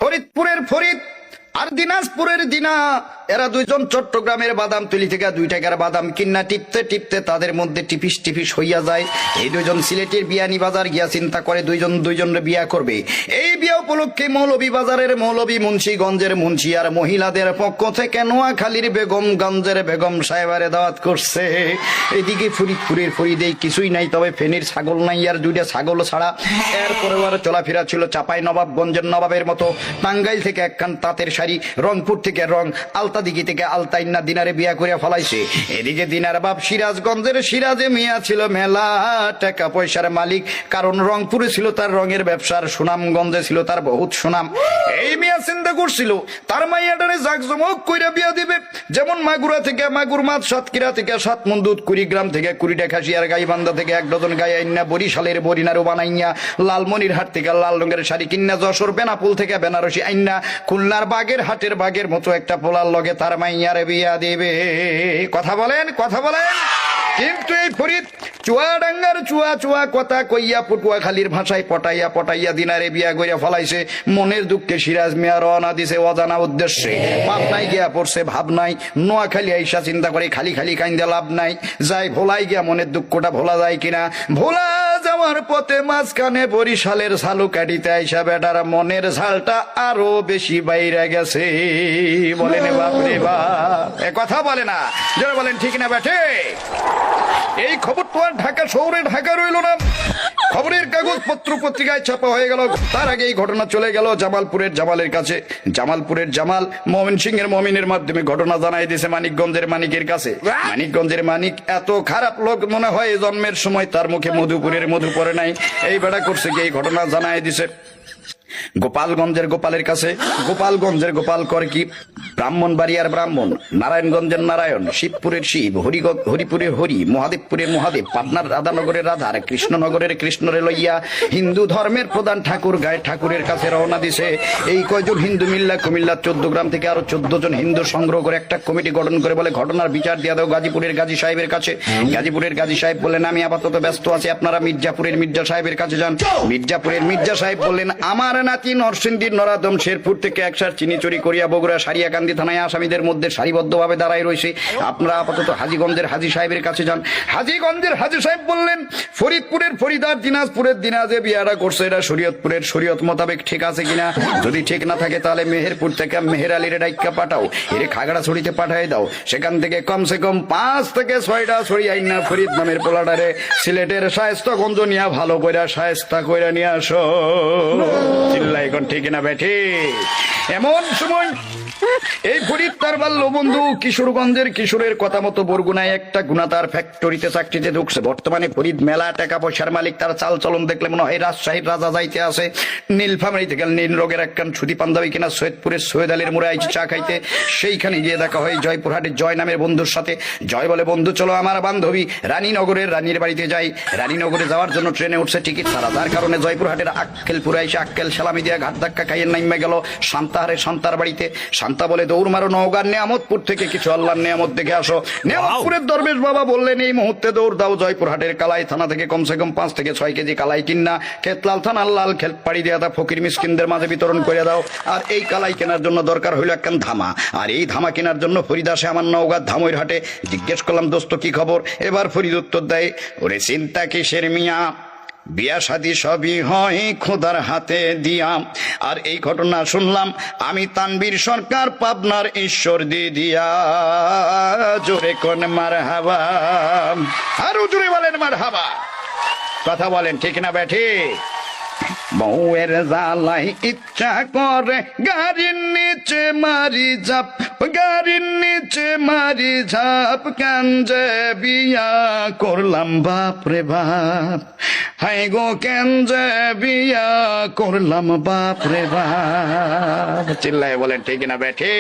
ফরিদপুরের ফরিদ আর দিনাজপুরের দিনা, এরা দুইজন চট্টগ্রামের বাদামতলি থেকে 2 টাকার বাদাম কিন্না টিপতে টিপতে তাদের মধ্যে টিপিস টিপিস হইয়া যায়। এই দুইজন সিলেটের বিয়ানীবাজার গিয়া চিন্তা করে দুইজনের বিয়া করবে। এই বিয়া উপলক্ষে মৌলভীবাজারের মৌলভী, মুন্সিগঞ্জের মুন্সি আর মহিলাদের পক্ষ থেকে নোয়াখালীর বেগমগঞ্জের বেগম সাহেবারে দাওয়াত করছে। এদিকে ফরিদপুরের ফরিদে কিছুই নাই, তবে ফেনীর ছাগল নাই আর 2টা ছাগল ছাড়া। এরপরে আর চলাফেরা ছিল চাপাই নবাবগঞ্জের নবাবের মতো। টাঙ্গাইল থেকে একখান তাঁতের শাড়ি, রংপুর থেকে রং, আলতাদিঘি থেকে আলতাইন্না দিনারে বিয়া করে ফলাইছে। এদিকে দিনার বাপ সিরাজগঞ্জের সিরাজে মিয়া ছিল মেলা টাকা পয়সার মালিক, কারণ রংপুরে ছিল তার রঙের ব্যবসার, সুনামগঞ্জে ছিল তার বহুত সুনাম। এই মিয়া চিন্তা করছিল তার মাইয়াটারে জাকজমক কইরা বিয়া দিবে, যেমন মাগুরা থেকে মাগুর মাছ, সাতক্ষীরা থেকে 7 মণ দুধ, কুড়িগ্রাম থেকে 20টা খাসি আর গাইবান্ধা থেকে 1 ডজন গাই আইনা, বরিশালের বরিনারু বানাইয়া, লালমনিরহাট থেকে লাল রঙের শাড়ি কিন্না, যশোর বেনাপুল থেকে বেনারসি আইনা, খুলনার বাগের হাটের বাগের মতো একটা পোলার লগে তার মাইয়ারে বিয়া দিবে। কথা বলেন, কথা বলেন। কিন্তু এই ফরিদ চুয়াডাঙ্গার চুয়া চুয়া কথা কইয়া পটুয়াখালীর ভাষায় পটাইয়া পটাইয়া দিনারে বিয়া কইরা ফলাইছে। মনের দুঃখে সিরাজ মিয়া রওনা দিছে অজানা উদ্দেশ্যে। পাবনায় গিয়া পড়ছে ভাব নাই, নোয়াখালী আইসা চিন্তা করে খালি খালি কাইন্দা লাভ নাই, যাই ভোলাই গিয়া মনের দুঃখটা ভোলা যায় কিনা। ভোলা যাওয়ার পথে মাঝখানে বরিশালের ঝালু কাটিতে আইসা বেটার মনের ঝালটা আরো বেশি বাইরে গেছে। বলেন বাপরে বাপ, এ কথা বলে না, যারা বলেন ঠিক না বেঠে। এই খবর তো আর ঢাকা শহরে ঢাকা রইল না, খবরের কাগজ পত্র পত্রিকায় ছাপা হয়ে গেল। তার আগে এই ঘটনা চলে গেল জামালপুরের জামালের কাছে। জামালপুরের জামাল ময়মনসিংহের মমিনের মাধ্যমে ঘটনা জানাই দিয়েছে মানিকগঞ্জের মানিকের কাছে। মানিকগঞ্জের মানিক এত খারাপ লোক মনে হয় জন্মের সময় তার মুখে মধুপুরের মধু পড়ে নাই। এই বেড়া করছে কি এই ঘটনা জানাই দিছে গোপালগঞ্জের গোপালের কাছে। গোপালগঞ্জের গোপাল করে কি ব্রাহ্মণবাড়িয়ার ব্রাহ্মণ, নারায়ণগঞ্জের নারায়ণ, শিবপুরের শিব, হরিপুরের হরি, মহাদেবপুরের মহাদেব, পাটনার রাধানগরের রাধার, কৃষ্ণনগরের কৃষ্ণরে লইয়া হিন্দু ধর্মের প্রধান ঠাকুর গায়ে ঠাকুরের কাছে রওনা দিছে। এই কয়জন হিন্দু মিল্লা কুমিল্লা 14 গ্রাম থেকে আরো 14 জন হিন্দু সংগ্রহ করে একটা কমিটি গঠন করে বলে ঘটনার বিচার দিয়ে দাও গাজীপুরের গাজী সাহেবের কাছে। গাজীপুরের গাজী সাহেব বললেন আমি আপাতত ব্যস্ত আছি, আপনারা মির্জাপুরের মির্জা সাহেবের কাছে যান। মির্জাপুরের মির্জা সাহেব বললেন আমার নাতি নরসিংদীর নরাদম শেরপুর থেকে 100 চিনি চুরি করিয়া বগুড়া সারিয়াকান্দি থানায় আসামিদের মধ্যে সারিবদ্ধভাবে দাঁড়ায় রয়েছে, আপনারা আপাতত হাজীগঞ্জের হাজী সাহেবের কাছে যান। হাজীগঞ্জের হাজী সাহেব বললেন ফরিদপুরের ফরিদার দিনাজপুরের দিনাজে বিয়াটা করছে, এটা শরীয়তপুরের শরীয়ত মোতাবেক ঠিক আছে কিনা। যদি ঠিক না থাকে তাহলে মেহেরপুর থেকে মেহের আলীর ডাইকা পাঠাও, এর খাগড়াছড়িতে পাঠাই দাও। সেখান থেকে কমসে কম 5 থেকে 6টা ছড়ি আইনা ফরিদ নামের পোলাটারে সিলেটের শায়েস্তাগঞ্জ নিয়ে ভালো কইরা শায়েস্তা কইরা নিয়ে আসো। চিল্লাই কোন ঠিক না বেঠি। এমন সময় এই ফরিদ তার বাল্য বন্ধু কিশোরগঞ্জের কিশোরের কথা মতো বরগুনায় একটা গুণাতার ফ্যাক্টরিতে চাকরিতে ঢুকছে। বর্তমানে ফরিদ মেলা টাকা পয়সার মালিক, তার চাল চলন দেখলে মনে হয় রাজশাহীর রাজা যাইতে আছে। নীলফামারী থেকে নীল রোগের একখান ছুটি পাঞ্জাবি কিনা সৈয়দপুরের সৈয়দ আলীর মোড়ে আইছে চা খাইতে। সেইখানে গিয়ে দেখা হয় জয়পুরহাটের জয় নামের বন্ধুর সাথে। জয় বলে বন্ধু চলো আমার বান্ধবী রানীনগরের রানীর বাড়িতে যাই। রানীনগরে যাওয়ার জন্য ট্রেনে উঠছে টিকিট ছাড়া, যার কারণে জয়পুরহাটের আক্কেলপুরে এসে আক্কেল সালামি দিয়া ঘাট ধাক্কা খাইয়ে নাইমে গেল শান্তাহারে শান্তার বাড়িতে। শান্তা বলে দৌড় মারো নওগাঁর নেয়ামতপুর থেকে কিছু আল্লাহর নেয়ামত দেখে আসো। নেয়ামতপুরের দরবেশ বাবা বললেন এই মুহূর্তে দৌড় দাও জয়পুরহাটের কালাই থানা থেকে কমসে কম 5 থেকে 6 কেজি কালাই কিনা খেতলাল থানার লাল খেত পাড়ি দিয়ে দাও, ফকির মিসকিনদের মাঝে বিতরণ করে দাও। আর এই কালাই কেনার জন্য দরকার হইল একখান ধামা, আর এই ধামা কেনার জন্য ফরিদ আসে আমার নওগাঁ ধামইর হাটে। জিজ্ঞেস করলাম দোস্ত কি খবর। এবার ফরিদ উত্তর দেয় ওরে চিন্তা কিসের মিয়া, বিয়া শাদী সবই হয় খোদার হাতে দিয়া। আর এই ঘটনা শুনলাম আমি তানবীর সরকার পাবনার ঈশ্বর দিদিয়া। জোরে কোন মারহাবা, আরো জোরে বলেন মারহাবা। কথা বলেন ঠিক না বেঠি। বউয়ের জ্বালাই ইচ্ছা করে গাড়ির নিচে মারি ঝাপ, গাড়ির নিচে মারি ঝাপ, কেন যে বিয়া করলাম বাপ রে বাপ, হাই গো কেন যে বিয়া করলাম বাপ রে বাপ। চিল্লায় বলেন ঠিক না বেঠি।